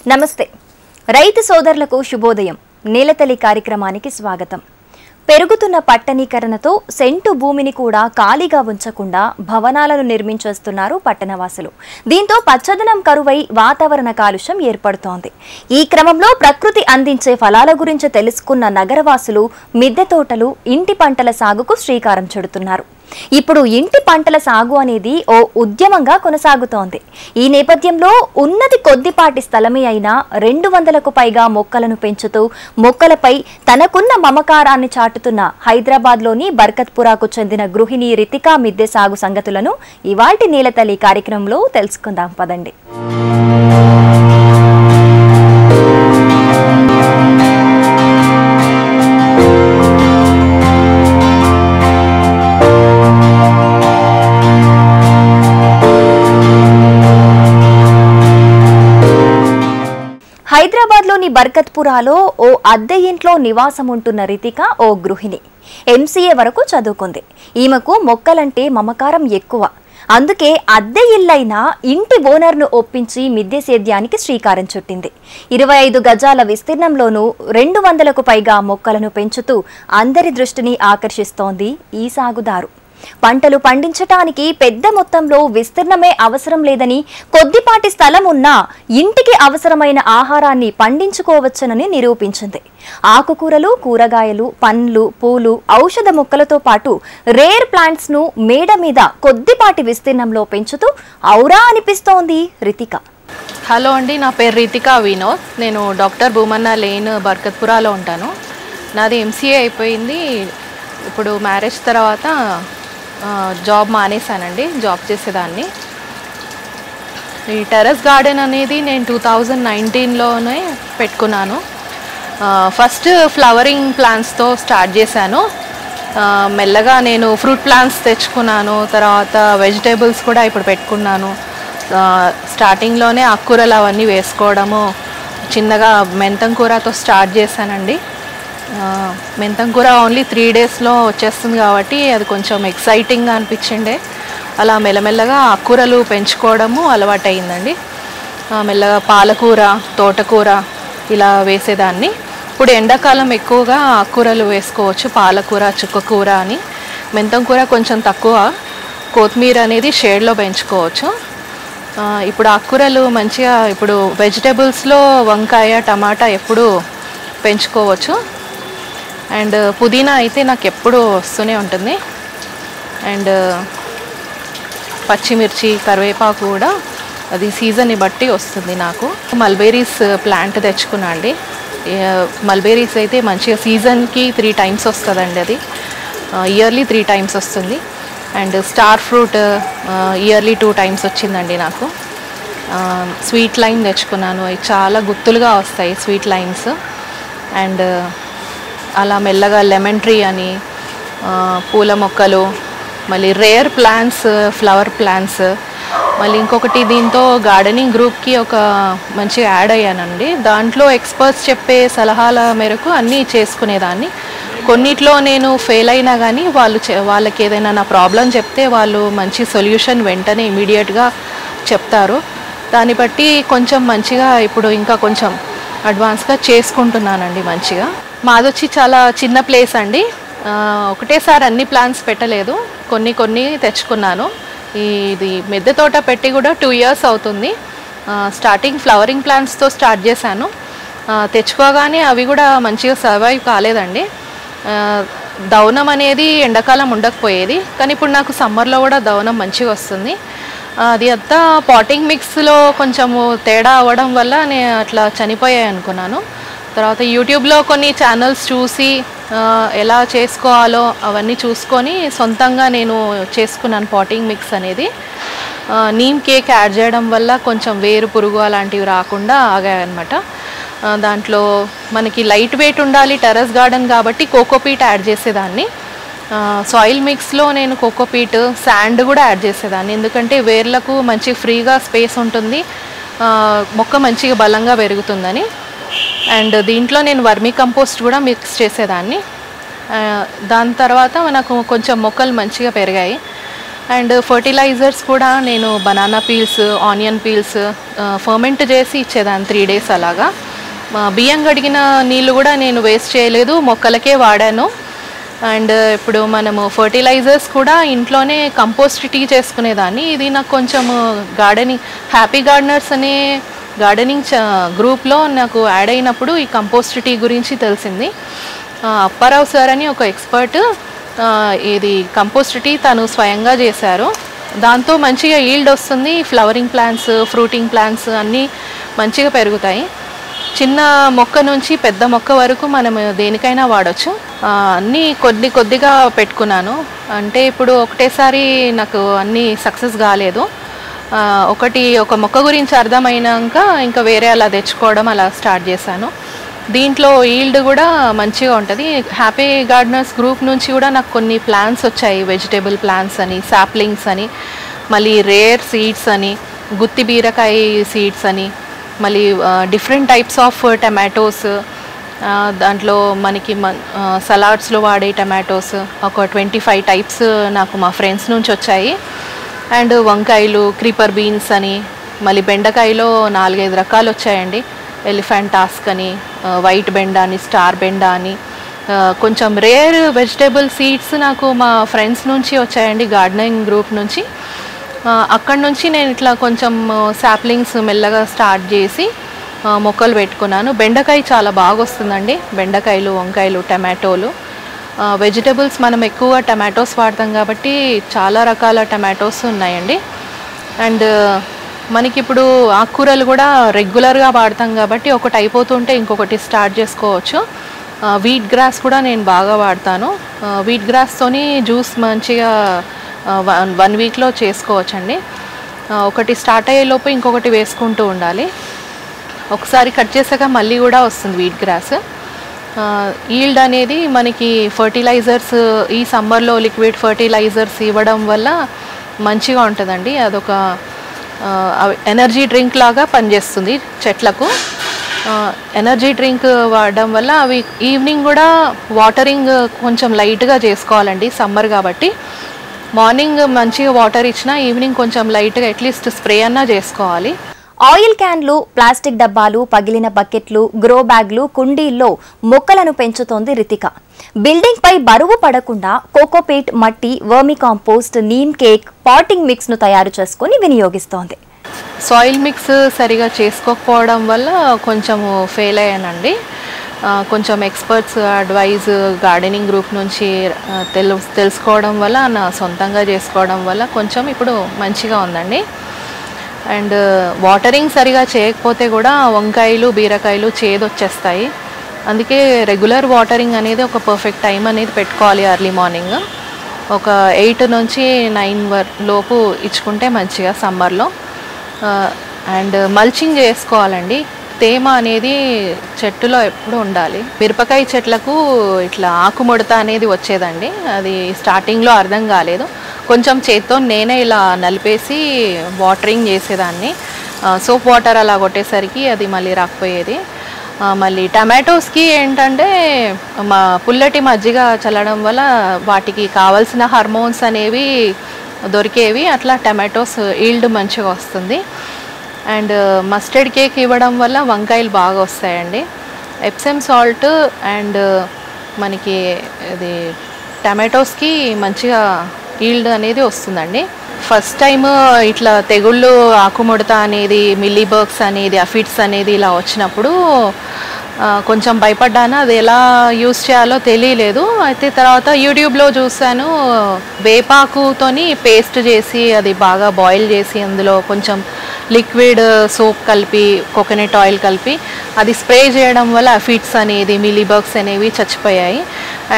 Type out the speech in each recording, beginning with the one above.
నమస్తే రైతు సోదరులకు శుభోదయం. నేలతల్లి కార్యక్రమానికి స్వాగతం. పెరుగుతున్న పట్టణీకరణతో సెంటు భూమిని కూడా ఖాళీగా ఉంచకుండా భవనాలను నిర్మించేస్తున్నారు పట్టణవాసులు. దీంతో పచ్చదనం కరువై వాతావరణ కాలుష్యం ఏర్పడుతోంది. ఈ క్రమంలో ప్రకృతి అందించే ఫలాల గురించి తెలుసుకున్న నగరవాసులు మిద్దె తోటలు, ఇంటి పంటల సాగుకు శ్రీకారం చుడుతున్నారు. ఇప్పుడు ఇంటి పంటల సాగు అనేది ఓ ఉద్యమంగా కొనసాగుతోంది. ఈ నేపథ్యంలో ఉన్నది కొద్దిపాటి స్థలమే అయినా 200కు పైగా మొక్కలను పెంచుతూ మొక్కలపై తనకున్న మమకారాన్ని చాటుతున్న హైదరాబాద్లోని బర్కత్పురాకు చెందిన గృహిణి రితికా మిద్దె సాగు సంగతులను ఇవాల్టి నేలతల్లి కార్యక్రమంలో తెలుసుకుందాం పదండి. హైదరాబాద్లోని బర్కత్పురాలో ఓ అద్దె ఇంట్లో నివాసం ఉంటున్న రితిక ఓ గృహిణి. ఎంసీఏ వరకు చదువుకుంది. ఈమెకు మొక్కలంటే మమకారం ఎక్కువ. అందుకే అద్దె ఇల్లైనా ఇంటి ఓనర్ను ఒప్పించి మిద్దె సేద్యానికి శ్రీకారం చుట్టింది. 25 గజాల విస్తీర్ణంలోనూ 200కు పైగా మొక్కలను పెంచుతూ అందరి దృష్టిని ఆకర్షిస్తోంది ఈ సాగుదారు. పంటలు పండించటానికి పెద్ద మొత్తంలో విస్తీర్ణమే అవసరం లేదని, కొద్దిపాటి స్థలం ఉన్నా ఇంటికి అవసరమైన ఆహారాన్ని పండించుకోవచ్చునని నిరూపించింది. ఆకుకూరలు, కూరగాయలు, పండ్లు, పూలు, ఔషధ మొక్కలతో పాటు రేర్ ప్లాంట్స్ ను మేడ మీద కొద్దిపాటి విస్తీర్ణంలో పెంచుతూ ఔరా అనిపిస్తోంది రితిక. హలో అండి, నా పేరు రితికా వినోద్. నేను డాక్టర్ భూమన్న లేన్ బర్కత్పురాలో ఉంటాను. నాది ఎంసీఏ అయిపోయింది. ఇప్పుడు మ్యారేజ్ తర్వాత జాబ్ మానేశానండి. జాబ్ చేసేదాన్ని. ఈ టెర్రస్ గార్డెన్ అనేది నేను 2019లోనే పెట్టుకున్నాను. ఫస్ట్ ఫ్లవరింగ్ ప్లాంట్స్తో స్టార్ట్ చేశాను. మెల్లగా నేను ఫ్రూట్ ప్లాంట్స్ తెచ్చుకున్నాను. తర్వాత వెజిటేబుల్స్ కూడా ఇప్పుడు పెట్టుకున్నాను. స్టార్టింగ్లోనే ఆకుకూరలు అవన్నీ వేసుకోవడము, చిన్నగా మెంతం కూరతో స్టార్ట్ చేశానండి. మెంతం కూర ఓన్లీ 3 డేస్లో వచ్చేస్తుంది కాబట్టి అది కొంచెం ఎక్సైటింగ్గా అనిపించిండే. అలా మెల్లమెల్లగా ఆకుకూరలు పెంచుకోవడము అలవాటు అయిందండి. మెల్లగా పాలకూర, తోటకూర ఇలా వేసేదాన్ని. ఇప్పుడు ఎండాకాలం ఎక్కువగా ఆకుకూరలు వేసుకోవచ్చు, పాలకూర, చుక్కకూర అని. మెంతం కూర కొంచెం తక్కువ, కొత్తిమీర అనేది షేడ్లో పెంచుకోవచ్చు. ఇప్పుడు ఆకుకూరలు మంచిగా ఇప్పుడు వెజిటేబుల్స్లో వంకాయ, టమాటా ఎప్పుడు పెంచుకోవచ్చు. అండ్ పుదీనా అయితే నాకు ఎప్పుడూ వస్తూనే ఉంటుంది. అండ్ పచ్చిమిర్చి, కరివేపాకు కూడా అది సీజన్ని బట్టి వస్తుంది. నాకు మల్బెరీస్ ప్లాంట్ తెచ్చుకున్నా అండి. మల్బెరీస్ అయితే మంచిగా సీజన్కి 3 టైమ్స్ వస్తుందండి. అది ఇయర్లీ 3 టైమ్స్ వస్తుంది. And star fruit yearly 2 times వచ్చిందండి నాకు. స్వీట్ లైమ్ తెచ్చుకున్నాను. అవి చాలా గుత్తులుగా వస్తాయి స్వీట్ లైమ్స్. అండ్ అలా మెల్లగా లెమన్ ట్రీ అని, పూల మొక్కలు, మళ్ళీ రేర్ ప్లాంట్స్, ఫ్లవర్ ప్లాంట్స్. మళ్ళీ ఇంకొకటి, దీంతో గార్డెనింగ్ గ్రూప్కి ఒక మంచిగా యాడ్ అయ్యానండి. దాంట్లో ఎక్స్పర్ట్స్ చెప్పే సలహాల మేరకు అన్నీ చేసుకునేదాన్ని. కొన్నిట్లో నేను ఫెయిల్ అయినా కానీ వాళ్ళకి ఏదైనా నా ప్రాబ్లం చెప్తే వాళ్ళు మంచి సొల్యూషన్ వెంటనే ఇమీడియట్గా చెప్తారు. దాన్ని బట్టి కొంచెం మంచిగా ఇప్పుడు ఇంకా కొంచెం అడ్వాన్స్గా చేసుకుంటున్నానండి మంచిగా. మాదొచ్చి చాలా చిన్న ప్లేస్ అండి. ఒకటేసారి అన్ని ప్లాంట్స్ పెట్టలేదు, కొన్ని తెచ్చుకున్నాను. ఇది మిద్దె తోట పెట్టి కూడా 2 ఇయర్స్ అవుతుంది. స్టార్టింగ్ ఫ్లవరింగ్ ప్లాంట్స్తో స్టార్ట్ చేశాను. తెచ్చుకోగానే అవి కూడా మంచిగా సర్వైవ్ కాలేదండి. దవనం అనేది ఎండాకాలం ఉండకపోయేది, కానీ ఇప్పుడు నాకు సమ్మర్లో కూడా దవనం మంచిగా వస్తుంది. అది అంతా పాటింగ్ మిక్స్లో కొంచెము తేడా అవ్వడం వల్ల నేను అట్లా చనిపోయాయి అనుకున్నాను. తర్వాత యూట్యూబ్లో కొన్ని ఛానల్స్ చూసి ఎలా చేసుకోవాలో అవన్నీ చూసుకొని సొంతంగా నేను చేసుకున్నాను పాటింగ్ మిక్స్ అనేది. నీమ్ కేక్ యాడ్ చేయడం వల్ల కొంచెం వేరు పురుగు అలాంటివి రాకుండా ఆగాయన్నమాట. దాంట్లో మనకి లైట్ వెయిట్ ఉండాలి, టెర్రస్ గార్డెన్ కాబట్టి కోకోపీట్ యాడ్ చేసేదాన్ని. సాయిల్ మిక్స్లో నేను కోకోపీట్, శాండ్ కూడా యాడ్ చేసేదాన్ని. ఎందుకంటే వేర్లకు మంచి ఫ్రీగా స్పేస్ ఉంటుంది, మొక్క మంచిగా బలంగా పెరుగుతుందని. అండ్ దీంట్లో నేను వర్మీ కంపోస్ట్ కూడా మిక్స్ చేసేదాన్ని. దాని తర్వాత నాకు కొంచెం మొక్కలు మంచిగా పెరిగాయి. అండ్ ఫర్టిలైజర్స్ కూడా నేను banana peels, onion peels ferment చేసి ఇచ్చేదాన్ని 3 days అలాగా. బియ్యం కడిగిన నీళ్ళు కూడా నేను వేస్ట్ చేయలేదు, మొక్కలకే వాడాను. అండ్ ఇప్పుడు మనము ఫర్టిలైజర్స్ కూడా ఇంట్లోనే కంపోస్ట్ టీ చేసుకునేదాన్ని. ఇది నాకు కొంచెం గార్డెనింగ్, హ్యాపీ గార్డెనర్స్ అనే గార్డెనింగ్ గ్రూప్లో నాకు యాడ్ అయినప్పుడు ఈ కంపోస్ట్ టీ గురించి తెలిసింది. అప్పారావు సార్ అని ఒక ఎక్స్పర్ట్ ఇది కంపోస్ట్ టీ తను స్వయంగా చేశారు. దాంతో మంచిగా ఈల్డ్ వస్తుంది, ఫ్లవరింగ్ ప్లాంట్స్, ఫ్రూటింగ్ ప్లాంట్స్ అన్నీ మంచిగా పెరుగుతాయి. చిన్న మొక్క నుంచి పెద్ద మొక్క వరకు మనం దేనికైనా వాడచ్చు. అన్నీ కొద్దిగా పెట్టుకున్నాను. అంటే ఇప్పుడు ఒకటేసారి నాకు అన్నీ సక్సెస్ కాలేదు. ఒక మొక్క గురించి అర్థమైనాక ఇంకా వేరే అలా తెచ్చుకోవడం అలా స్టార్ట్ చేశాను. దీంట్లో ఈల్డ్ కూడా మంచిగా ఉంటుంది. హ్యాపీ గార్డెనర్స్ గ్రూప్ నుంచి కూడా నాకు కొన్ని ప్లాంట్స్ వచ్చాయి, వెజిటేబుల్ ప్లాంట్స్ అని, సాప్లింగ్స్ అని, మళ్ళీ రేర్ సీడ్స్ అని, గుత్తి బీరకాయ సీడ్స్ అని, మళ్ళీ డిఫరెంట్ టైప్స్ ఆఫ్ టమాటోస్, దాంట్లో మనకి సలాడ్స్లో వాడే టమాటోస్ ఒక 25 టైప్స్ నాకు మా ఫ్రెండ్స్ నుంచి వచ్చాయి. అండ్ వంకాయలు, క్రీపర్ బీన్స్ అని, మళ్ళీ బెండకాయలో 4-5 రకాలు వచ్చాయండి. ఎలిఫెంట్ టాస్క్ అని, వైట్ బెండ అని, స్టార్ బెండ అని, కొంచెం రేర్ వెజిటేబుల్ సీడ్స్ నాకు మా ఫ్రెండ్స్ నుంచి వచ్చాయండి, గార్డెనింగ్ గ్రూప్ నుంచి. అక్కడి నుంచి నేను ఇట్లా కొంచెం సాప్లింగ్స్ మెల్లగా స్టార్ట్ చేసి మొక్కలు పెట్టుకున్నాను. బెండకాయ చాలా బాగా వస్తుందండి, బెండకాయలు, వంకాయలు, టమాటోలు. వెజిటేబుల్స్ మనం ఎక్కువగా టమాటోస్ వాడతాం కాబట్టి చాలా రకాల టమాటోస్ ఉన్నాయండి. అండ్ మనకి ఇప్పుడు ఆకుకూరలు కూడా రెగ్యులర్గా వాడతాం కాబట్టి ఒకటి అయిపోతుంటే ఇంకొకటి స్టార్ట్ చేసుకోవచ్చు. వీట్ గ్రాస్ కూడా నేను బాగా వాడతాను. వీట్ గ్రాస్తోని జ్యూస్ మంచిగా 1 weekలో చేసుకోవచ్చండి. ఒకటి స్టార్ట్ అయ్యేలోపు ఇంకొకటి వేసుకుంటూ ఉండాలి. ఒకసారి కట్ చేసాక మళ్ళీ కూడా వస్తుంది వీట్ గ్రాస్. ఈల్డ్ అనేది మనకి ఫర్టిలైజర్స్ ఈ సమ్మర్లో లిక్విడ్ ఫర్టిలైజర్స్ ఇవ్వడం వల్ల మంచిగా ఉంటుందండి. అదొక ఎనర్జీ డ్రింక్ లాగా పనిచేస్తుంది చెట్లకు. ఎనర్జీ డ్రింక్ వాడడం వల్ల అవి ఈవినింగ్ కూడా వాటరింగ్ కొంచెం లైట్గా చేసుకోవాలండి, సమ్మర్ కాబట్టి. మార్నింగ్ మంచిగా వాటర్ ఇచ్చినా ఈవినింగ్ కొంచెం లైట్గా అట్లీస్ట్ స్ప్రే అన్నా చేసుకోవాలి. ఆయిల్ క్యాన్లు, ప్లాస్టిక్ డబ్బాలు, పగిలిన బకెట్లు, గ్రో బ్యాగ్లు, కుండీల్లో మొక్కలను పెంచుతోంది రితిక. బిల్డింగ్ పై బరువు పడకుండా కోకోపీట్, మట్టి, vermicompost, neem cake, potting mix ను తయారు చేసుకుని వినియోగిస్తోంది. సాయిల్ మిక్స్ సరిగా చేసుకోకపోవడం వల్ల కొంచెం ఫెయిల్ అయ్యానండి. కొంచెం ఎక్స్పర్ట్స్ అడ్వైజ్ గార్డెనింగ్ గ్రూప్ నుంచి తెలుసుకోవడం వల్ల, నా సొంతంగా చేసుకోవడం వల్ల కొంచెం ఇప్పుడు మంచిగా ఉందండి. అండ్ వాటరింగ్ సరిగా చేయకపోతే కూడా వంకాయలు, బీరకాయలు చేదొచ్చేస్తాయి. అందుకే రెగ్యులర్ వాటరింగ్ అనేది ఒక పర్ఫెక్ట్ టైం అనేది పెట్టుకోవాలి. ఎర్లీ మార్నింగ్ ఒక 8 నుంచి 9 లోపు ఇచ్చుకుంటే మంచిగా సమ్మర్లో. అండ్ మల్చింగ్ చేసుకోవాలండి. తేమ అనేది చెట్టులో ఎప్పుడు ఉండాలి. మిరపకాయ చెట్లకు ఇట్లా ఆకుముడత అనేది వచ్చేదండి. అది స్టార్టింగ్లో అర్థం కాలేదు. కొంచెం చేత్తో నేనే ఇలా నలిపేసి వాటరింగ్ చేసేదాన్ని. సోప్ వాటర్ అలా కొట్టేసరికి అది మళ్ళీ రాకపోయేది. మళ్ళీ టమాటోస్కి ఏంటంటే పుల్లటి మజ్జిగ చల్లడం వల్ల వాటికి కావాల్సిన హార్మోన్స్ అనేవి దొరికేవి. అట్లా టమాటోస్ ఈల్డ్ మంచిగా వస్తుంది. అండ్ మస్టర్డ్ కేక్ ఇవ్వడం వల్ల వంకాయలు బాగా వస్తాయండి. ఎప్సమ్ సాల్ట్ అండ్ మనకి ఇది టమాటోస్కి మంచిగా ఈల్డ్ అనేది వస్తుందండి. ఫస్ట్ టైం ఇట్లా తెగుళ్ళు, ఆకుముడత అనేది, మిల్లీబర్గ్స్ అనేది, అఫిడ్స్ అనేది ఇలా వచ్చినప్పుడు కొంచెం భయపడ్డాను. అది ఎలా యూస్ చేయాలో తెలియలేదు. అయితే తర్వాత యూట్యూబ్లో చూసాను, వేపాకుతోని పేస్ట్ చేసి అది బాగా బాయిల్ చేసి అందులో కొంచెం లిక్విడ్ సోప్ కలిపి, కోకోనట్ ఆయిల్ కలిపి అది స్ప్రే చేయడం వల్ల అఫిడ్స్ అనేది, మిలీబర్గ్స్ అనేవి చచ్చిపోయాయి.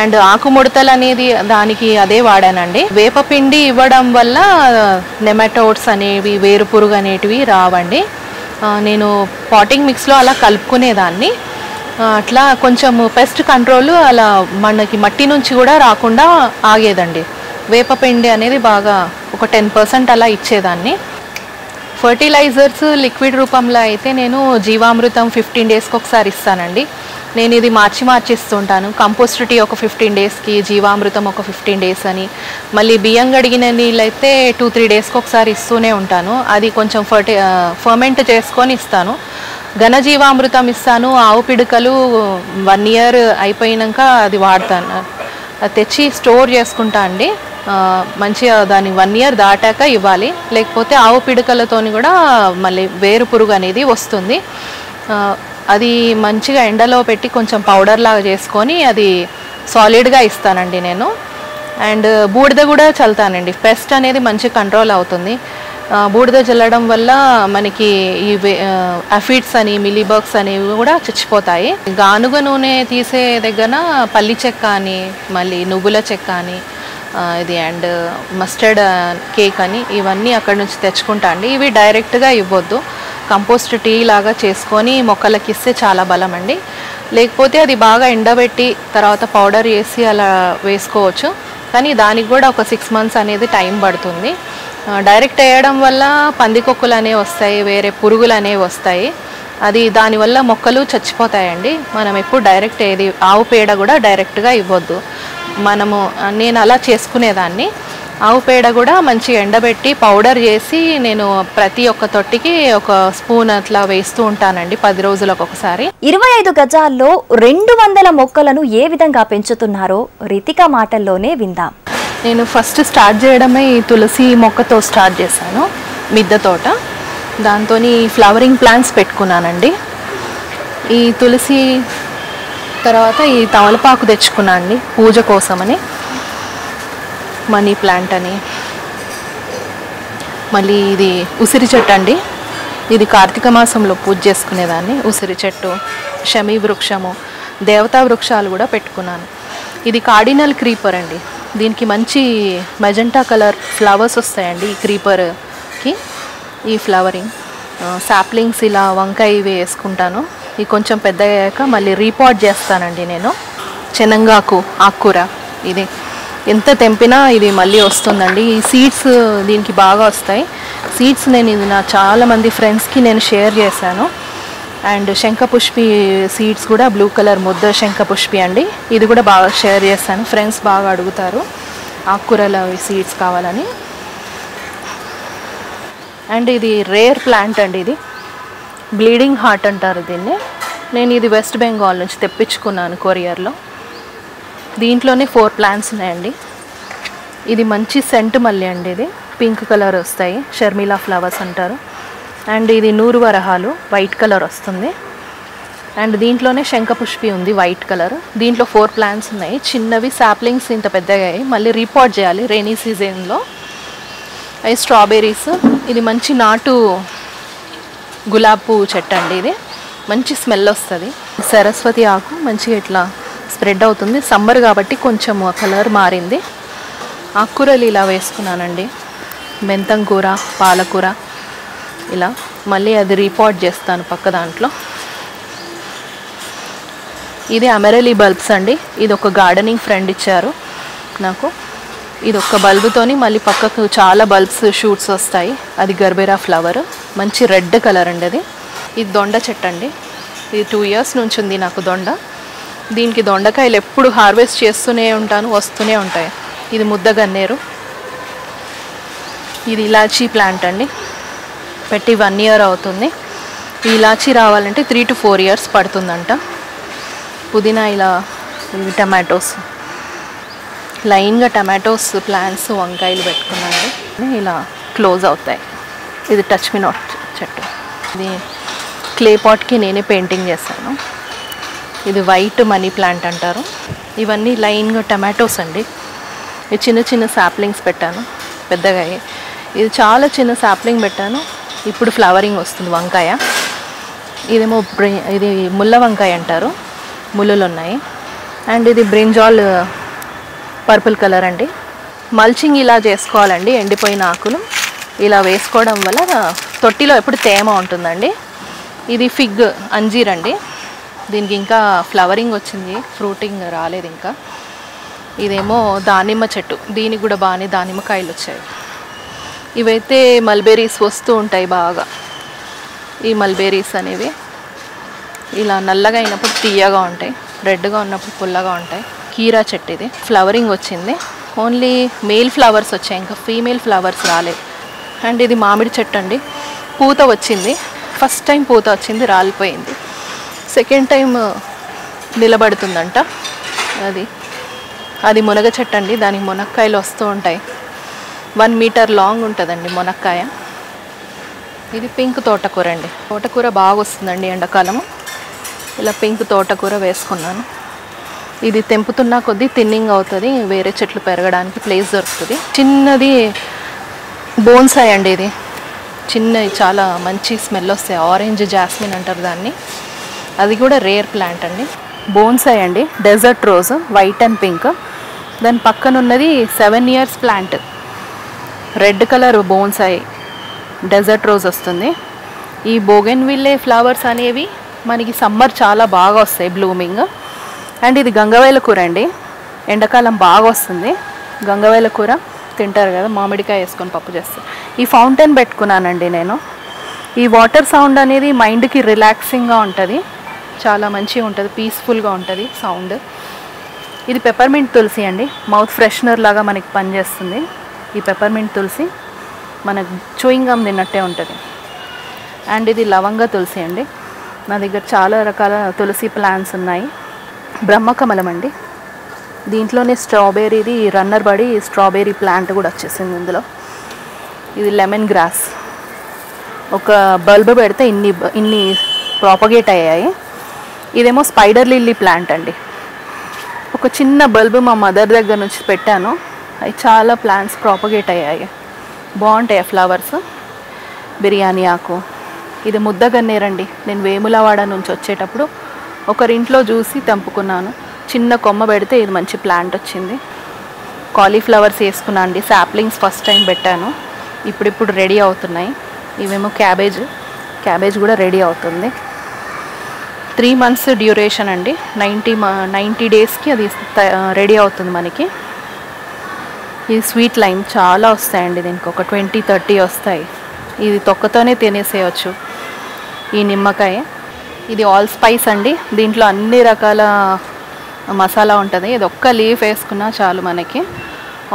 అండ్ ఆకుముడతలు అనేది దానికి అదే వాడానండి. వేపపిండి ఇవ్వడం వల్ల నెమటోడ్స్ అనేవి, వేరుపురుగు అనేటివి రావండి. నేను పాటింగ్ మిక్స్లో అలా కలుపుకునేదాన్ని. అట్లా కొంచెం పెస్ట్ కంట్రోల్ అలా మనకి మట్టి నుంచి కూడా రాకుండా ఆగేదండి. వేపపిండి అనేది బాగా ఒక 10% అలా ఇచ్చేదాన్ని. ఫర్టిలైజర్స్ లిక్విడ్ రూపంలో అయితే నేను జీవామృతం 15 daysకి ఒకసారి ఇస్తానండి. నేను ఇది మార్చి ఇస్తుంటాను. కంపోస్ట్ టీ ఒక 15 డేస్కి, జీవామృతం ఒక 15 డేస్ అని, మళ్ళీ బియ్యం కడిగిన నీళ్ళు అయితే 2-3 డేస్కి ఒకసారి ఇస్తూనే ఉంటాను. అది కొంచెం ఫర్మెంట్ చేసుకొని ఇస్తాను. ఘనజీవామృతం ఇస్తాను. ఆవు పిడుకలు 1 ఇయర్ అయిపోయినాక అది వాడతాను. అది తెచ్చి స్టోర్ చేసుకుంటా అండి. మంచిగా దాన్ని 1 ఇయర్ దాటాక ఇవ్వాలి, లేకపోతే ఆవు పిడుకలతోని కూడా మళ్ళీ వేరు పురుగు అనేది వస్తుంది. అది మంచిగా ఎండలో పెట్టి కొంచెం పౌడర్ లాగా చేసుకొని అది సాలిడ్గా ఇస్తానండి నేను. అండ్ బూడిద కూడా చల్లుతానండి. పెస్ట్ అనేది మంచి కంట్రోల్ అవుతుంది. బూడిద చల్లడం వల్ల మనకి ఈ అఫిడ్స్ అని, మిలీబగ్స్ అనేవి కూడా చచ్చిపోతాయి. గానుగ నూనె తీసే దగ్గర పల్లి చెక్క అని, మళ్ళీ నువ్వుల చెక్క అని, ఇది అండ్ మస్టర్డ్ కేక్ అని, ఇవన్నీ అక్కడ నుంచి తెచ్చుకుంటా అండి. ఇవి డైరెక్ట్గా ఇవ్వద్దు, కంపోస్ట్ టీ లాగా చేసుకొని మొక్కలకి ఇస్తే చాలా బలం అండి. లేకపోతే అది బాగా ఎండబెట్టి తర్వాత పౌడర్ వేసి అలా వేసుకోవచ్చు. కానీ దానికి కూడా ఒక 6 months అనేది టైం పడుతుంది. డైరెక్ట్ వేయడం వల్ల పందికొక్కులు అనేవి వస్తాయి, వేరే పురుగులు అనేవి వస్తాయి. అది దానివల్ల మొక్కలు చచ్చిపోతాయండి. మనం ఎప్పుడు డైరెక్ట్ ఏది ఆవు పేడ కూడా డైరెక్ట్గా ఇవ్వద్దు. నేను అలా చేసుకునేదాన్ని. ఆవు పేడ కూడా మంచిగా ఎండబెట్టి పౌడర్ చేసి నేను ప్రతి ఒక్క తొట్టికి ఒక స్పూన్ అట్లా వేస్తూ ఉంటానండి 10 రోజులకు ఒకసారి. 25 గజాల్లో 200 మొక్కలను ఏ విధంగా పెంచుతున్నారో రితిక మాటల్లోనే విందాం. నేను ఫస్ట్ స్టార్ట్ చేయడమే ఈ తులసి మొక్కతో స్టార్ట్ చేశాను, మిద్దె తోట. దాంతో ఫ్లవరింగ్ ప్లాంట్స్ పెట్టుకున్నానండి. ఈ తులసి తర్వాత ఈ తమలపాకు తెచ్చుకున్నాను అండి పూజ కోసమని, మనీ ప్లాంట్ అని. మళ్ళీ ఇది ఉసిరి చెట్టు అండి. ఇది కార్తీక మాసంలో పూజ చేసుకునేదాన్ని. ఉసిరి చెట్టు, శమీ వృక్షము, దేవతా వృక్షాలు కూడా పెట్టుకున్నాను. ఇది కార్డినల్ క్రీపర్ అండి. దీనికి మంచి మెజెంటా కలర్ ఫ్లవర్స్ వస్తాయండి ఈ క్రీపర్కి. ఈ ఫ్లవరింగ్ సాప్లింగ్స్ ఇలా వంకాయ ఇవి వేసుకుంటాను. ఇది కొంచెం పెద్ద అయ్యాక మళ్ళీ రీపాట్ చేస్తానండి నేను. చెనంగాకు ఆకుకూర, ఇది ఎంత తెంపినా ఇది మళ్ళీ వస్తుందండి. ఈ సీడ్స్ దీనికి బాగా వస్తాయి. సీడ్స్ నేను ఇది నా చాలామంది ఫ్రెండ్స్కి నేను షేర్ చేశాను. అండ్ శంఖపుష్పి సీడ్స్ కూడా బ్లూ కలర్ ముద్ద శంఖపుష్పి అండి, ఇది కూడా బాగా షేర్ చేస్తాను. ఫ్రెండ్స్ బాగా అడుగుతారు ఆకుకూరల సీడ్స్ కావాలని. అండ్ ఇది రేర్ ప్లాంట్ అండి. ఇది బ్లీడింగ్ హార్ట్ అంటారు దీన్ని. నేను ఇది వెస్ట్ బెంగాల్ నుంచి తెప్పించుకున్నాను కొరియర్లో. దీంట్లోనే 4 ప్లాంట్స్ ఉన్నాయండి. ఇది మంచి సెంట్ మల్లె అండి. ఇది పింక్ కలర్ వస్తాయి, షర్మిలా ఫ్లవర్స్ అంటారు. అండ్ ఇది నూరు వరహాలు వైట్ కలర్ వస్తుంది. అండ్ దీంట్లోనే శంఖపుష్పి ఉంది వైట్ కలర్. దీంట్లో 4 ప్లాంట్స్ ఉన్నాయి. చిన్నవి సాప్లింగ్స్ ఇంత పెద్దగా అయ్యాయి, మళ్ళీ రీపాట్ చేయాలి రైనీ సీజన్లో. అవి స్ట్రాబెర్రీస్. ఇది మంచి నాటు గులాబీ పువ్వు చెట్టు అండి. ఇది మంచి స్మెల్ వస్తుంది. సరస్వతి ఆకు మంచిగా ఇట్లా స్ప్రెడ్ అవుతుంది. సమ్మర్ కాబట్టి కొంచెం కలర్ మారింది. ఆకుకూరలు ఇలా వేసుకున్నానండి, మెంతం కూర, పాలకూర ఇలా. మళ్ళీ అది రీపాట్ చేస్తాను పక్క దాంట్లో. ఇది అమెరలీ బల్బ్స్ అండి. ఇది ఒక గార్డెనింగ్ ఫ్రెండ్ ఇచ్చారు నాకు. ఇది ఒక బల్బుతోని మళ్ళీ పక్కకు చాలా బల్బ్స్ షూట్స్ వస్తాయి. అది గర్బెరా ఫ్లవర్, మంచి రెడ్ కలర్ అండి అది. ఇది దొండ చెట్టు అండి. ఇది 2 years నుంచి ఉంది నాకు దొండ. దీనికి దొండకాయలు ఎప్పుడు హార్వెస్ట్ చేస్తూనే ఉంటాను, వస్తూనే ఉంటాయి. ఇది ముద్ద గన్నేరు. ఇది ఇలాచీ ప్లాంట్ అండి, పెట్టి 1 year అవుతుంది. ఈ ఇలాచీ రావాలంటే 3 to 4 years పడుతుందంట. పుదీనా ఇలా. ఇవి టమాటోస్, లైన్గా టమాటోస్ ప్లాంట్స్, వంకాయలు పెట్టుకున్నాను. ఇలా క్లోజ్ అవుతాయి. ఇది టచ్ మీ నాట్ చెట్టు. ఇది క్లే పాట్కి నేనే పెయింటింగ్ చేశాను. ఇది వైట్ మనీ ప్లాంట్ అంటారు. ఇవన్నీ లైన్గా టమాటోస్ అండి. ఇది చిన్న చిన్న సాప్లింగ్స్ పెట్టాను, పెద్దగా. ఇది చాలా చిన్న సాప్లింగ్ పెట్టాను, ఇప్పుడు ఫ్లవరింగ్ వస్తుంది వంకాయ. ఇదేమో ఇది ముల్ల వంకాయ అంటారు, ముళ్ళులు ఉన్నాయి. అండ్ ఇది బ్రింజాల్ పర్పుల్ కలర్ అండి. మల్చింగ్ ఇలా చేసుకోవాలండి. ఎండిపోయిన ఆకులు ఇలా వేసుకోవడం వల్ల తొట్టిలో ఎప్పుడు తేమ ఉంటుందండి. ఇది ఫిగ్ అంజీర్ అండి. దీనికి ఇంకా ఫ్లవరింగ్ వచ్చింది, ఫ్రూటింగ్ రాలేదు ఇంకా. ఇదేమో దానిమ్మ చెట్టు, దీనికి కూడా బాగానే దానిమ్మకాయలు వచ్చాయి. ఇవైతే మల్బెరీస్ వస్తూ ఉంటాయి బాగా, ఈ మల్బెరీస్ అనేవి. ఇలా నల్లగా అయినప్పుడు తీయగా ఉంటాయి, రెడ్గా ఉన్నప్పుడు పుల్లగా ఉంటాయి. కీరా చెట్టు ఇది ఫ్లవరింగ్ వచ్చింది, ఓన్లీ మేల్ ఫ్లవర్స్ వచ్చాయి, ఇంకా ఫీమేల్ ఫ్లవర్స్ రాలేదు. అండ్ ఇది మామిడి చెట్టు అండి, పూత వచ్చింది. ఫస్ట్ టైం పూత వచ్చింది, రాలిపోయింది. Second time నిలబడుతుందంట. అది మునగ చెట్టు అండి, దానికి మునక్కాయలు వస్తూ ఉంటాయి. 1 మీటర్ లాంగ్ ఉంటుందండి మునక్కాయ. ఇది పింక్ తోటకూర అండి, తోటకూర బాగా వస్తుందండి ఎండాకాలము. ఇలా పింక్ తోటకూర వేసుకున్నాను. ఇది తెంపుతున్నా కొద్దీ థిన్నింగ్ అవుతుంది, వేరే చెట్లు పెరగడానికి ప్లేస్ దొరుకుతుంది. చిన్నది బోన్సాయ్ అండి, ఇది చిన్నది చాలా మంచి స్మెల్ వస్తాయి, ఆరెంజ్ జాస్మిన్ అంటారు దాన్ని. అది కూడా రేర్ ప్లాంట్ అండి. బోన్సాయ్ అండి, desert rose, white and pink. దాని పక్కన ఉన్నది 7 years plant, red colour bonsai desert rose వస్తుంది. ఈ బోగెన్విల్లే ఫ్లవర్స్ అనేవి మనకి సమ్మర్ చాలా బాగా వస్తాయి బ్లూమింగ్. అండ్ ఇది గంగవేల కూర అండి, ఎండాకాలం బాగా వస్తుంది. గంగవేల కూర తింటారు కదా, మామిడికాయ వేసుకొని పప్పు చేస్తారు. ఈ ఫౌంటైన్ పెట్టుకున్నానండి నేను. ఈ వాటర్ సౌండ్ అనేది మైండ్కి రిలాక్సింగ్గా ఉంటుంది, చాలా మంచిగా ఉంటుంది, పీస్ఫుల్గా ఉంటుంది సౌండ్. ఇది పెప్పర్మింట్ తులసి అండి, మౌత్ ఫ్రెషనర్ లాగా మనకి పనిచేస్తుంది. ఈ పెప్పర్మింట్ తులసి మనకు చూయింగ్ గమ్ తిన్నట్టే ఉంటుంది. అండ్ ఇది లవంగ తులసి అండి, నా దగ్గర చాలా రకాల తులసి ప్లాంట్స్ ఉన్నాయి. బ్రహ్మకమలం అండి, దీంట్లోనే స్ట్రాబెర్రీది రన్నర్ బడి స్ట్రాబెర్రీ ప్లాంట్ కూడా వచ్చేసింది ఇందులో. ఇది లెమన్ గ్రాస్, ఒక బల్బ్ పెడితే ఇన్ని ప్రాపగేట్ అయ్యాయి. ఇదేమో స్పైడర్ లిల్లీ ప్లాంట్ అండి, ఒక చిన్న బల్బ్ మా మదర్ దగ్గర నుంచి పెట్టాను, అవి చాలా ప్లాంట్స్ ప్రాపగేట్ అయ్యాయి, బాగుంటాయి ఫ్లవర్స్. బిర్యానీ ఆకు. ఇది ముద్దగన్నేరండి, నేను వేములవాడ నుంచి వచ్చేటప్పుడు ఒకరింట్లో చూసి తెంపుకున్నాను, చిన్న కొమ్మ పెడితే ఇది మంచి ప్లాంట్ వచ్చింది. కాలీఫ్లవర్స్ వేసుకున్నాను అండి, సాప్లింగ్స్ ఫస్ట్ టైం పెట్టాను, ఇప్పుడిప్పుడు రెడీ అవుతున్నాయి. ఇవేమో క్యాబేజ్ కూడా రెడీ అవుతుంది. 3 months డ్యూరేషన్ అండి, 90 డేస్కి అది రెడీ అవుతుంది మనకి. ఇది స్వీట్ లైమ్ చాలా వస్తాయండి, దీనికి ఒక 20-30 వస్తాయి. ఇది తొక్కతోనే తినేసేయచ్చు. ఈ నిమ్మకాయ, ఇది ఆల్ స్పైస్ అండి, దీంట్లో అన్ని రకాల మసాలా ఉంటుంది. ఇది ఒక్క లీఫ్ వేసుకున్నా చాలు మనకి.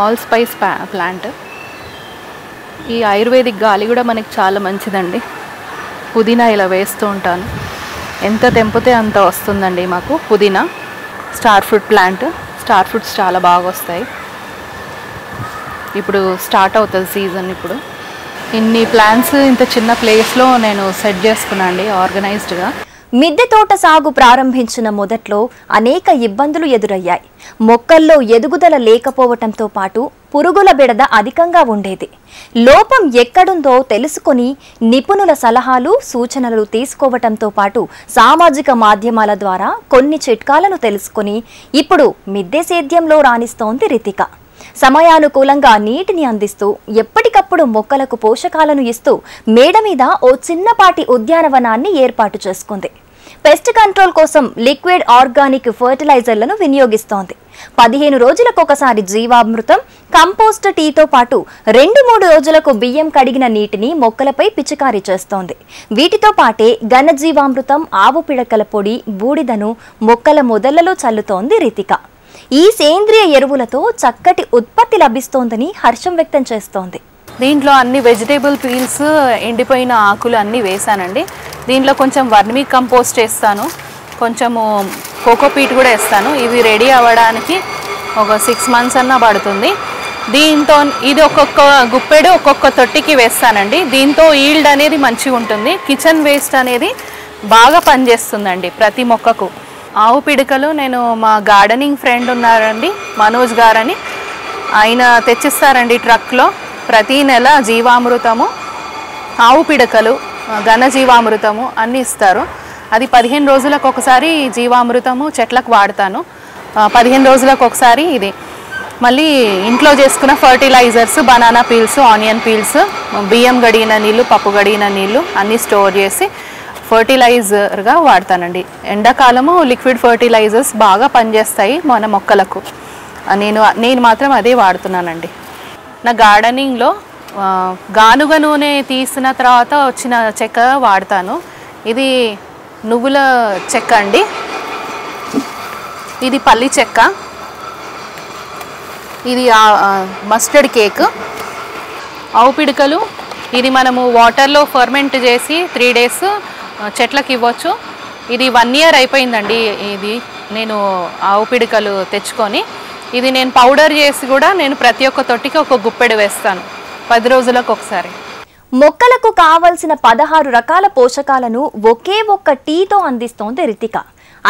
All spice plant. ఈ ఆయుర్వేదిక్ గాలి కూడా మనకి చాలా మంచిదండి. పుదీనా ఇలా వేస్తూ ఉంటాను, ఎంత తెంపితే అంత వస్తుందండి మాకు పుదీనా. Star fruit plant, star fruits చాలా బాగా వస్తాయి. ఇప్పుడు స్టార్ట్ అవుతుంది సీజన్. ఇప్పుడు ఇన్ని ప్లాంట్స్ ఇంత చిన్న ప్లేస్లో నేను సెట్ చేసుకున్నాను అండి ఆర్గనైజ్డ్గా. మిద్దె తోట సాగు ప్రారంభించిన మొదట్లో అనేక ఇబ్బందులు ఎదురయ్యాయి. మొక్కల్లో ఎదుగుదల లేకపోవటంతో పాటు పురుగుల బెడద అధికంగా ఉండేది. లోపం ఎక్కడుందో తెలుసుకొని నిపుణుల సలహాలు సూచనలు తీసుకోవటంతో పాటు సామాజిక మాధ్యమాల ద్వారా కొన్ని చిట్కాలను తెలుసుకొని ఇప్పుడు మిద్దె సేద్యంలో రాణిస్తోంది రితిక. సమయానుకూలంగా నీటిని అందిస్తూ ఎప్పటికప్పుడు మొక్కలకు పోషకాలను ఇస్తూ మేడ మీద ఓ చిన్నపాటి ఉద్యానవనాన్ని ఏర్పాటు చేసుకుంది. పెస్ట్ కంట్రోల్ కోసం లిక్విడ్ ఆర్గానిక్ ఫర్టిలైజర్లను వినియోగిస్తోంది. 15 రోజులకొకసారి జీవామృతం, కంపోస్ట్ టీతో పాటు 2-3 రోజులకు బియ్యం కడిగిన నీటిని మొక్కలపై పిచికారీ చేస్తోంది. వీటితో పాటే ఘనజీవామృతం, ఆవు పిడకల పొడి, బూడిదను మొక్కల మొదళ్లలో చల్లుతోంది రితిక. ఈ సేంద్రియ ఎరువులతో చక్కటి ఉత్పత్తి లభిస్తోందని హర్షం వ్యక్తం చేస్తోంది. దీంట్లో అన్ని వెజిటేబుల్ పీల్స్, ఎండిపోయిన ఆకులు అన్నీ వేసానండి. దీంట్లో కొంచెం వర్మీ కంపోస్ట్ వేస్తాను, కొంచెము కోకోపీట్ కూడా వేస్తాను. ఇవి రెడీ అవ్వడానికి ఒక 6 months అన్నా పడుతుంది. దీంతో ఇది ఒక్కొక్క గుప్పెడు ఒక్కొక్క తొట్టికి వేస్తానండి. దీంతో ఈల్డ్ అనేది మంచిగా ఉంటుంది. కిచెన్ వేస్ట్ అనేది బాగా పనిచేస్తుందండి ప్రతి మొక్కకు. ఆవు పిడకలు నేను మా గార్డెనింగ్ ఫ్రెండ్ ఉన్నారండి, మనోజ్ గారని, ఆయన తెచ్చిస్తారండి ట్రక్లో. ప్రతీ నెల జీవామృతము, ఆవు పిడకలు, ఘన జీవామృతము అన్నీ ఇస్తారు. అది 15 రోజులకు ఒకసారి జీవామృతము చెట్లకు వాడతాను, 15 రోజులకు ఒకసారి ఇది. మళ్ళీ ఇంట్లో చేసుకున్న fertilisers, banana peels, onion peels, బియ్యం గడిగిన నీళ్ళు, పప్పు గడిగిన నీళ్ళు అన్నీ స్టోర్ చేసి ఫర్టిలైజర్గా వాడతానండి. ఎండాకాలము లిక్విడ్ ఫర్టిలైజర్స్ బాగా పనిచేస్తాయి మన మొక్కలకు. నేను మాత్రం అదే వాడుతున్నానండి. నా గార్డెనింగ్లో గానుగ నూనె తీసిన తర్వాత వచ్చిన చెక్క వాడతాను. ఇది నువ్వుల చెక్క అండి, ఇది పల్లి చెక్క, ఇది మస్టర్డ్ కేక్, ఆవు పిడకలు. ఇది మనము వాటర్లో ఫర్మెంట్ చేసి 3 days చెట్లకి ఇవ్వచ్చు. ఇది 1 year అయిపోయిందండి. ఇది నేను ఆవు పిడకలు తెచ్చుకొని ఇది నేను పౌడర్ చేసి కూడా నేను ప్రతి ఒక్క తొట్టికి ఒక గుప్పెడు వేస్తాను 10 రోజులకు ఒకసారి. మొక్కలకు కావలసిన 16 రకాల పోషకాలను ఒకే ఒక్క టీతో అందిస్తోంది రితిక.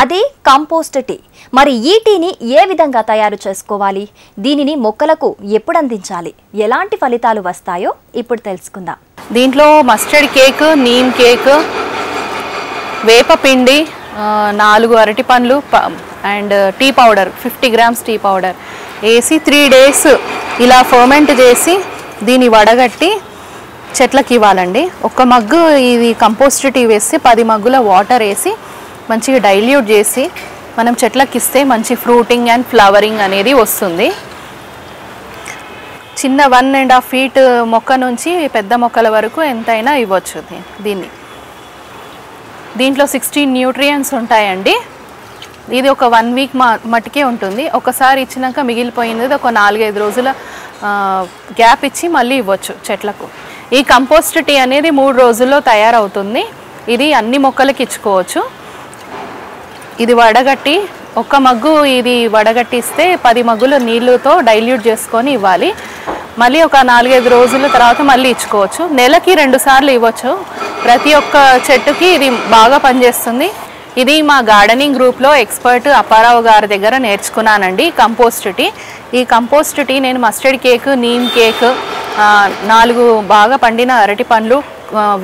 అదే కంపోస్ట్ టీ. మరి ఈ టీని ఏ విధంగా తయారు చేసుకోవాలి, దీనిని మొక్కలకు ఎప్పుడు అందించాలి, ఎలాంటి ఫలితాలు వస్తాయో ఇప్పుడు తెలుసుకుందాం. దీంట్లో మస్టర్డ్ కేక్, నీమ్ కేక్, వేపపిండి, 4 అరటి పండ్లు and tea powder 50 grams tea powder వేసి 3 days ఇలా ఫర్మెంట్ చేసి దీన్ని వడగట్టి చెట్లకి ఇవ్వాలండి. ఒక మగ్గు ఇది కంపోస్ట్ టీ వేసి 10 మగ్గుల వాటర్ వేసి మంచిగా డైల్యూట్ చేసి మనం చెట్లకి ఇస్తే మంచి ఫ్రూటింగ్ అండ్ ఫ్లవరింగ్ అనేది వస్తుంది. చిన్న 1.5 feet మొక్క నుంచి పెద్ద మొక్కల వరకు ఎంతైనా ఇవ్వచ్చు దీన్ని. దీంట్లో 16 న్యూట్రియంట్స్ ఉంటాయండి. ఇది ఒక 1 week మటుకే ఉంటుంది. ఒకసారి ఇచ్చినాక మిగిలిపోయింది ఒక 4-5 రోజుల గ్యాప్ ఇచ్చి మళ్ళీ ఇవ్వచ్చు చెట్లకు. ఈ కంపోస్ట్ టీ అనేది 3 రోజుల్లో తయారవుతుంది. ఇది అన్ని మొక్కలకి ఇచ్చుకోవచ్చు. ఇది వడగట్టి ఒక్క మగ్గు ఇది వడగట్టిస్తే 10 మగ్గుల నీళ్ళతో డైల్యూట్ చేసుకొని ఇవ్వాలి. మళ్ళీ ఒక 4-5 రోజుల తర్వాత మళ్ళీ ఇచ్చుకోవచ్చు. నెలకి 2 సార్లు ఇవ్వచ్చు. ప్రతి ఒక్క చెట్టుకి ఇది బాగా పనిచేస్తుంది. ఇది మా గార్డెనింగ్ గ్రూప్లో ఎక్స్పర్ట్ అప్పారావు గారి దగ్గర నేర్చుకున్నానండి కంపోస్ట్ టీ. ఈ కంపోస్ట్ టీ నేను మస్టర్డ్ కేక్, నీమ్ కేక్, 4 బాగా పండిన అరటి పండ్లు,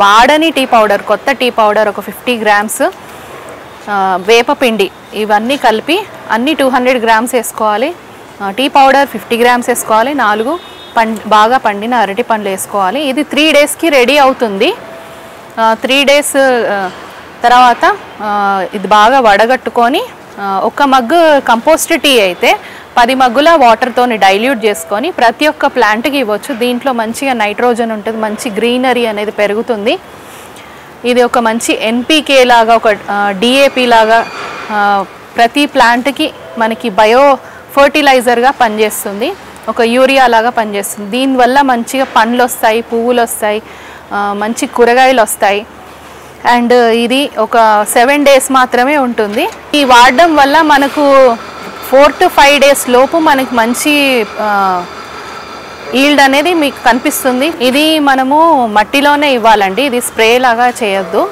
వాడని టీ పౌడర్, కొత్త టీ పౌడర్ ఒక 50 grams, వేపపిండి ఇవన్నీ కలిపి అన్నీ 200 grams వేసుకోవాలి. టీ పౌడర్ 50 grams వేసుకోవాలి. 4 బాగా పండిన అరటి పండ్లు వేసుకోవాలి. ఇది 3 daysకి రెడీ అవుతుంది. 3 days తర్వాత ఇది బాగా వడగట్టుకొని ఒక మగ్గు కంపోస్ట్ టీ అయితే 10 మగ్గుల వాటర్తో డైల్యూట్ చేసుకొని ప్రతి ఒక్క ప్లాంట్కి ఇవ్వచ్చు. దీంట్లో మంచిగా నైట్రోజన్ ఉంటుంది, మంచి గ్రీనరీ అనేది పెరుగుతుంది. ఇది ఒక మంచి ఎన్పికే లాగా, ఒక డిఏపి లాగా ప్రతి ప్లాంట్కి మనకి బయో ఫర్టిలైజర్గా పనిచేస్తుంది, ఒక యూరియా లాగా పనిచేస్తుంది. దీనివల్ల మంచిగా పండ్లు వస్తాయి, పువ్వులు వస్తాయి, మంచి కూరగాయలు వస్తాయి. అండ్ ఇది ఒక 7 days మాత్రమే ఉంటుంది. ఈ వాడడం వల్ల మనకు 4 to 5 days లోపు మనకి మంచి ఈల్డ్ అనేది మీకు కనిపిస్తుంది. ఇది మనము మట్టిలోనే ఇవ్వాలండి. ఇది స్ప్రే లాగా చేయొద్దు.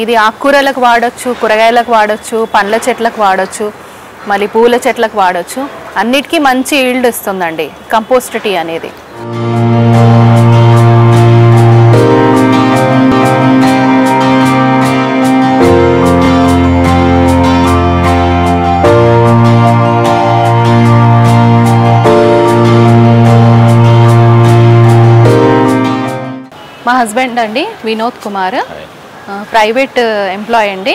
ఇది ఆకుకూరలకు వాడచ్చు, కూరగాయలకు వాడచ్చు, పండ్ల చెట్లకు వాడచ్చు, మళ్ళీ పూల చెట్లకు వాడచ్చు. అన్నిటికీ మంచి ఈల్డ్ ఇస్తుందండి కంపోస్ట్ టీ అనేది. మా హస్బెండ్ అండి వినోద్ కుమార్, ప్రైవేట్ ఎంప్లాయీ అండి.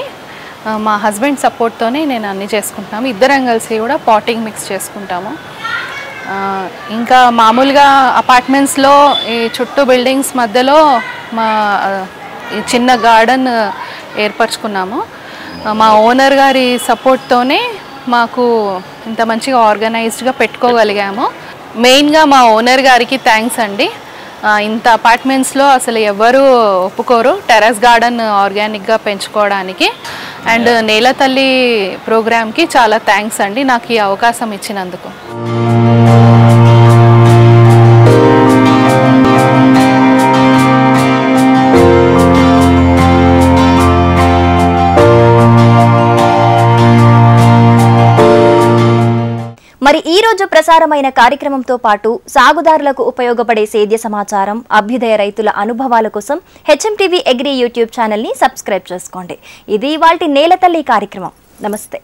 మా హస్బెండ్ సపోర్ట్తోనే నేను అన్నీ చేసుకుంటున్నాము. ఇద్దరం కలిసి కూడా పాటింగ్ మిక్స్ చేసుకుంటాము. ఇంకా మామూలుగా అపార్ట్మెంట్స్లో ఈ చుట్టూ బిల్డింగ్స్ మధ్యలో మా చిన్న గార్డెన్ ఏర్పరచుకున్నాము. మా ఓనర్ గారి సపోర్ట్తోనే మాకు ఇంత మంచిగా ఆర్గనైజ్డ్గా పెట్టుకోగలిగాము. మెయిన్గా మా ఓనర్ గారికి థ్యాంక్స్ అండి. ఇంత అపార్ట్మెంట్స్లో అసలు ఎవరు ఒప్పుకోరు టెర్రస్ గార్డెన్ ఆర్గానిక్గా పెంచుకోవడానికి. అండ్ నేల తల్లి ప్రోగ్రామ్కి చాలా థ్యాంక్స్ అండి నాకు ఈ అవకాశం ఇచ్చినందుకు. మరి ఈ రోజు ప్రసారమైన కార్యక్రమంతో పాటు సాగుదారులకు ఉపయోగపడే సేద్య సమాచారం, అభ్యుదయ రైతుల అనుభవాల కోసం HMTV అగ్రి యూట్యూబ్ ఛానల్ని సబ్స్క్రైబ్ చేసుకోండి. ఇది ఇవాల్టి నేల తల్లి కార్యక్రమం. నమస్తే.